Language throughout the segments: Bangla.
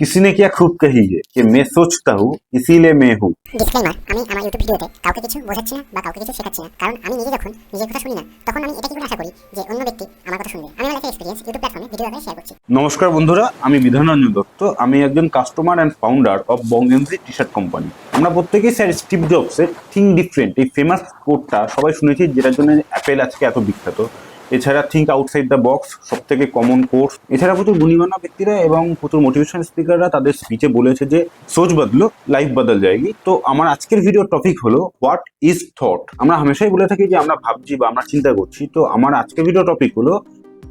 किसी ने क्या खूब कही है कि मैं सोचता हूँ इसीलिए मैं हूँ। ডিসক্লেইমার, আমি আমার ইউটিউব ভিডিওতে কাউকে কিছু বোঝাচ্ছি না বা কাউকে কিছু শেখাচ্ছি না, কারণ আমি নিজে যখন নিজের কথা শুনি না তখন আমি এটা কি করে আশা করি যে অন্য ব্যক্তি আমার কথা শুনবে। আমি আমার লাইফের এক্সপেরিয়েন্স ইউটিউব প্ল্যাটফর্মে ভিডিও আকারে শেয়ার করছি। নমস্কার বন্ধুরা, আমি বিধানরঞ্জন দত্ত। আমি একজন কাস্টমার অ্যান্ড ফাউন্ডার অফ বংএমজি টি শার্ট কোম্পানি। আমরা প্রত্যেকেই স্যার স্টিভ জবসের থিঙ্ক ডিফারেন্ট এই ফেমাস কোডটা সবাই শুনেছি, যেটার জন্য অ্যাপেল আজকে এত বিখ্যাত। এছাড়া থিঙ্ক আউটসাইড দ্য বক্স সব থেকে কমন কোর্স। এছাড়া প্রচুর গুণীমান্য ব্যক্তিরা এবং প্রচুর মোটিভেশন স্পিকাররা তাদের স্পিচে বলেছে যে সোচ বদলো লাইফ বদল যায়গি। তো আমার আজকের ভিডিও টপিক হলো হোয়াট ইজ থট। আমরা হামেশাই বলে থাকি যে আমরা ভাবছি বা আমরা চিন্তা করছি। তো আমার আজকের ভিডিও টপিক হলো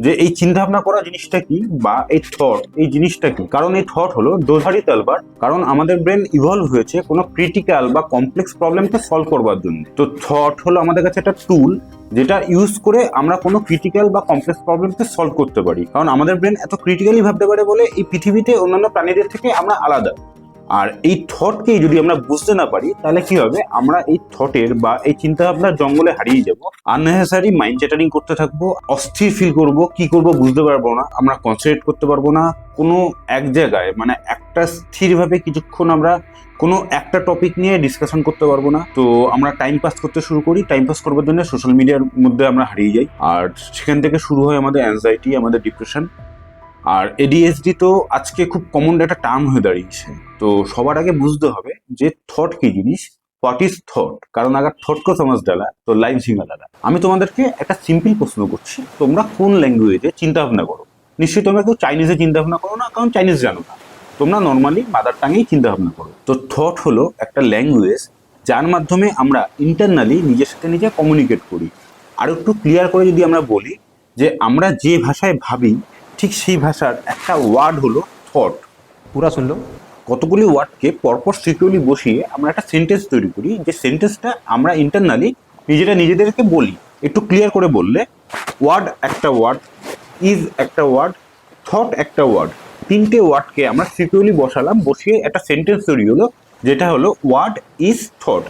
যে এই চিন্তা ভাবনা করা জিনিসটা কি, বা এই থট এই জিনিসটা কি। কারণ এই থট হলো দোধারি তলবার। কারণ আমাদের ব্রেন ইভলভ হয়েছে কোনো ক্রিটিক্যাল বা কমপ্লেক্স প্রবলেমকে সলভ করবার জন্য। তো থট হলো আমাদের কাছে একটা টুল যেটা ইউজ করে আমরা কোনো ক্রিটিক্যাল বা কমপ্লেক্স প্রবলেমকে সলভ করতে পারি। কারণ আমাদের ব্রেন এত ক্রিটিক্যালি ভাবতে পারে বলে এই পৃথিবীতে অন্যান্য প্রাণীদের থেকে আমরা আলাদা। আর এই থটকেই যদি আমরা বুঝতে না পারি তাহলে কি হবে, আমরা এই থটের বা এই চিন্তা ভাবনার জঙ্গলে হারিয়ে যাব। আননেসেসারি মাইন্ড চ্যাটারিং করতে থাকবো, অস্থির ফিল করব, কি করব বুঝতে পারবো না, আমরা কনসেন্ট্রেট করতে পারবো না কোনো এক জায়গায়, মানে একটা স্থিরভাবে কিছুক্ষণ আমরা কোনো একটা টপিক নিয়ে ডিসকাশন করতে পারবো না। তো আমরা টাইম পাস করতে শুরু করি, টাইম পাস করবার জন্য সোশ্যাল মিডিয়ার মধ্যে আমরা হারিয়ে যাই। আর সেখান থেকে শুরু হয় আমাদের অ্যাংজাইটি, আমাদের ডিপ্রেশন। আর এডিএসডি তো আজকে খুব কমন একটা টার্ম হয়ে দাঁড়িয়েছে। তো সবার আগে বুঝতে হবে যে থট কি জিনিস, হোয়াট ইজ থট। কারণ আগে থট কো সমাজ ডালা তো লাইফ ঝিঙা ডালা। আমি তোমাদেরকে একটা সিম্পল প্রশ্ন করছি, তোমরা কোন ল্যাঙ্গুয়েজে চিন্তা ভাবনা করো? নিশ্চয়ই তোমরা কেউ চাইনিজে চিন্তা ভাবনা করো না, কারণ চাইনিজ জানো না। তোমরা নর্মালি মাদার টাঙেই চিন্তা ভাবনা করো। তো থট হলো একটা ল্যাঙ্গুয়েজ যার মাধ্যমে আমরা ইন্টারনালি নিজের সাথে নিজে কমিউনিকেট করি। আর একটু ক্লিয়ার করে যদি আমরা বলি যে আমরা যে ভাষায় ভাবি ঠিক সেই ভাষার একটা ওয়ার্ড হলো থট। पूरा सुन लो। কতগুলি ওয়ার্ডকে পরপর সিকিউরলি বসিয়ে আমরা একটা সেন্টেন্স তৈরি করি, যে সেন্টেন্সটা আমরা ইন্টারনালি নিজেদেরকে বলি। একটু ক্লিয়ার করে বললে, ওয়ার্ড একটা ওয়ার্ড, ইজ একটা ওয়ার্ড, থট একটা ওয়ার্ড, তিনটে ওয়ার্ডকে আমরা সিকিউরলি বসালাম, বসিয়ে একটা সেন্টেন্স তৈরি হলো যেটা হলো হোয়াট ইজ থট।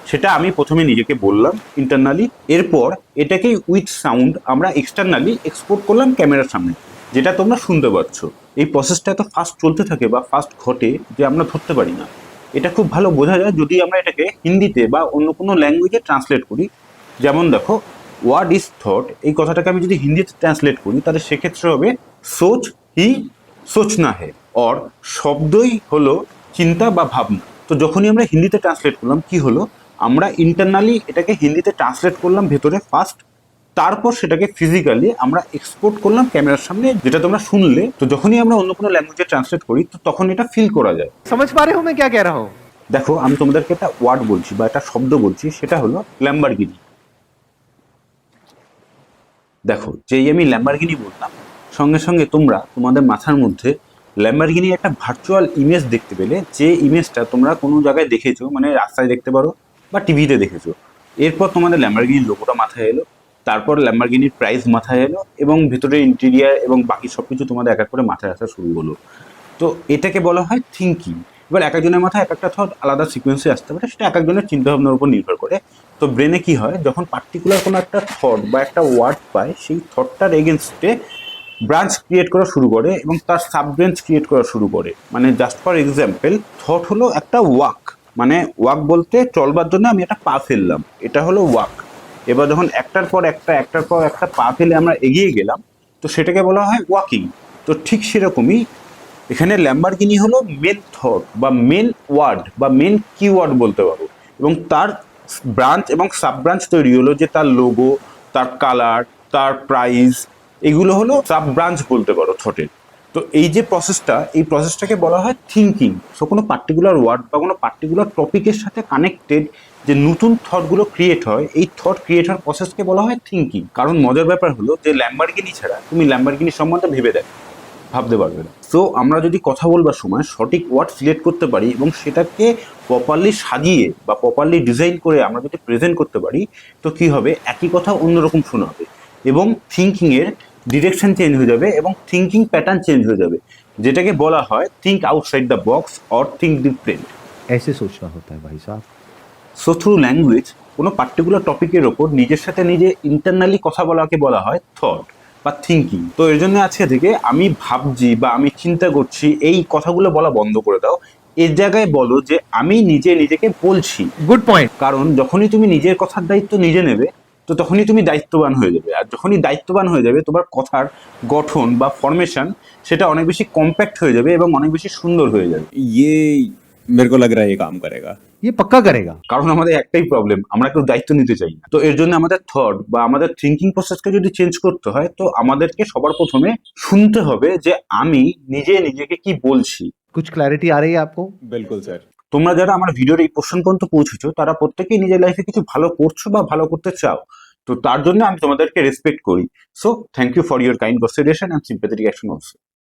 সেটা আমি প্রথমে নিজেকে বললাম ইন্টারনালি, এরপর এটাকে উইথ সাউন্ড আমরা এক্সটার্নালি এক্সপোর্ট করলাম ক্যামেরার সামনে, যেটা তোমরা শুনতে পাচ্ছ। এই প্রসেসটা এত ফাস্ট চলতে থাকে বা ফাস্ট ঘটে যে আমরা ধরতে পারি না। এটা খুব ভালো বোঝা যায় যদি আমরা এটাকে হিন্দিতে বা অন্য কোনো ল্যাঙ্গুয়েজে ট্রান্সলেট করি। যেমন দেখো, ওয়ার্ড ইজ থট, এই কথাটাকে আমি যদি হিন্দিতে ট্রান্সলেট করি তাহলে সেক্ষেত্রে হবে সোচ হি সোচনা হে, অর শব্দই হলো চিন্তা বা ভাবনা। তো যখনই আমরা হিন্দিতে ট্রান্সলেট করলাম কি হলো, আমরা ইন্টারনালি এটাকে হিন্দিতে ট্রান্সলেট করলাম ভেতরে ফার্স্ট, তারপর সেটাকে ফিজিক্যালি আমরা এক্সপোর্ট করলাম ক্যামেরার সামনে, যেটা তোমরা শুনলে। তো যখনই আমরা অন্য কোনো ল্যাঙ্গুয়েজে ট্রান্সলেট করি তো তখন এটা ফিল করা যায়। समझ पा रहे हो मैं क्या कह रहा हूँ? দেখো, আমি তোমাদেরকে একটা ওয়ার্ড বলছি বা একটা শব্দ বলছি, সেটা হলো ল্যাম্বরগিনি। দেখো, যেই আমি ল্যাম্বরগিনি বললাম, সঙ্গে সঙ্গে তোমরা তোমাদের মাথার মধ্যে ল্যাম্বরগিনির একটা ভার্চুয়াল ইমেজ দেখতে পেলে, যে ইমেজটা তোমরা কোনো জায়গায় দেখেছো, মানে রাস্তায় দেখতে পারো বা টিভিতে দেখেছো। এরপর তোমাদের ল্যাম্বরগিনির লোগোটা মাথায় এলো, তারপর ল্যাম্বরগিনির প্রাইস মাথায় এলো, এবং ভিতরে ইন্টেরিয়ার এবং বাকি সব কিছু তোমাদের এক এক করে মাথায় আসা শুরু হলো। তো এটাকে বলা হয় থিঙ্কিং। এবার এক একজনের মাথায় এক একটা থট আলাদা সিকোয়েন্সে আসতে পারে, সেটা এক একজনের চিন্তাভাবনার উপর নির্ভর করে। তো ব্রেনে কি হয়, যখন পার্টিকুলার কোনো একটা থট বা একটা ওয়ার্ড পায়, সেই থটটার এগেনস্টে ব্রাঞ্চ ক্রিয়েট করা শুরু করে এবং তার সাব ব্রাঞ্চ ক্রিয়েট করা শুরু করে। মানে জাস্ট ফর এক্সাম্পল, থট হলো একটা ওয়াক, মানে ওয়াক বলতে চলবার জন্য আমি একটা পা ফেললাম, এটা হলো ওয়াক। এবার যখন একটার পর একটা পা ফেলে আমরা এগিয়ে গেলাম, তো সেটাকে বলা হয় ওয়াকিং। তো ঠিক সেরকমই এখানে ল্যাম্বরগিনি হলো মেন থট বা মেন ওয়ার্ড বা মেন কিওয়ার্ড বলতে পারো, এবং তার ব্রাঞ্চ এবং সাব ব্রাঞ্চ তৈরি হলো, যে তার লোগো, তার কালার, তার প্রাইস, এগুলো হলো সাব ব্রাঞ্চ বলতে পারো থটের। তো এই যে প্রসেসটা, এই প্রসেসটাকে বলা হয় থিঙ্কিং। সো কোনো পার্টিকুলার ওয়ার্ড বা কোনো পার্টিকুলার টপিকের সাথে কানেক্টেড যে নতুন থটগুলো ক্রিয়েট হয়, এই থট ক্রিয়েট হওয়ার প্রসেসকে বলা হয় থিঙ্কিং। কারণ মজার ব্যাপার হলো যে ল্যাম্বরগিনি ছাড়া তুমি ল্যাম্বরগিনি সম্বন্ধে ভেবে দেখো, ভাবতে পারবে না। সো আমরা যদি কথা বলবার সময় সঠিক ওয়ার্ড সিলেক্ট করতে পারি এবং সেটাকে প্রপারলি সাজিয়ে বা প্রপারলি ডিজাইন করে আমরা যদি প্রেজেন্ট করতে পারি, তো কি হবে, একই কথা অন্যরকম শোনা হবে এবং থিঙ্কিংয়ের ডিরেকশন চেঞ্জ হয়ে যাবে এবং থিঙ্কিং প্যাটার্ন চেঞ্জ হয়ে যাবে, যেটাকে বলা হয় think outside the box or think different. ऐसे सोचना होता है भाई साहब। সো থ্রু ল্যাঙ্গুয়েজ কোনো পার্টিকুলার টপিকের ওপর নিজের সাথে নিজে ইন্টারনালি কথা বলাকে বলা হয় থট। বা থিঙ্কিং। তো এর জন্য আজকে থেকে আমি ভাবছি বা আমি চিন্তা করছি এই কথাগুলো বলা বন্ধ করে দাও। এর জায়গায় বলো যে আমি নিজে নিজেকে বলছি। Good point. কারণ যখনই তুমি নিজের কথার দায়িত্ব নিজে নেবে, তো তখনই তুমি দায়িত্ববান হয়ে যাবে। আর যখনই দায়িত্ববান হয়ে যাবে, তোমার কথার গঠন বা ফরমেশন সেটা অনেক বেশি কম্প্যাক্ট হয়ে যাবে এবং অনেক বেশি সুন্দর হয়ে যাবে। ये मेरे को लग रहा है ये काम करेगा। ये पक्का करेगा। কারণ আমাদের একটাই প্রবলেম, আমরা কেউ দায়িত্ব নিতে চাই না। তো এর জন্য আমাদের থট বা আমাদের থিঙ্কিং প্রসেসকে যদি চেঞ্জ করতে হয়, তো আমাদেরকে সবার প্রথমে শুনতে হবে যে আমি নিজে নিজেকে কি বলছি। कुछ क्लैरिटी आ रही है आपको? बिल्कुल सर। তোমরা যারা আমার ভিডিওর এই পোর্শন পর্যন্ত পৌঁছেছো, তারা প্রত্যেকেই নিজের লাইফে কিছু ভালো করছো বা ভালো করতে চাও। তো তার জন্য আমি তোমাদেরকে রেসপেক্ট করি। So thank you for your kind consideration and sympathetic action also.